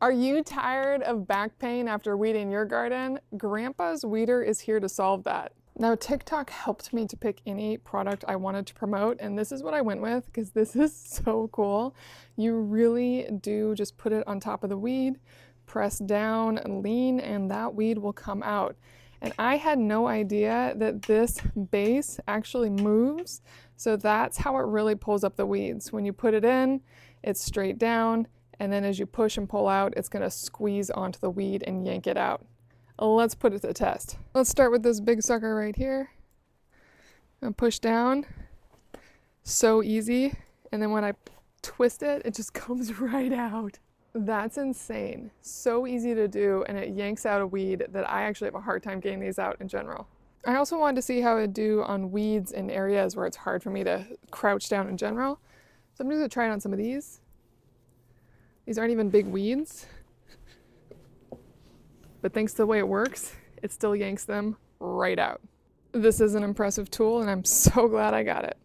Are you tired of back pain after weeding your garden? Grampa's weeder is here to solve that. Now, TikTok helped me to pick any product I wanted to promote, and this is what I went with because this is so cool. You really do just put it on top of the weed, press down and lean, and that weed will come out. And I had no idea that this base actually moves, so that's how it really pulls up the weeds. When you put it in, it's straight down, and then as you push and pull out, it's gonna squeeze onto the weed and yank it out. Let's put it to the test. Let's start with this big sucker right here. And push down, so easy. And then when I twist it, it just comes right out. That's insane. So easy to do, and it yanks out a weed that I actually have a hard time getting these out in general. I also wanted to see how it'd do on weeds in areas where it's hard for me to crouch down in general. So I'm just gonna try it on some of these. These aren't even big weeds, but thanks to the way it works, it still yanks them right out. This is an impressive tool, and I'm so glad I got it.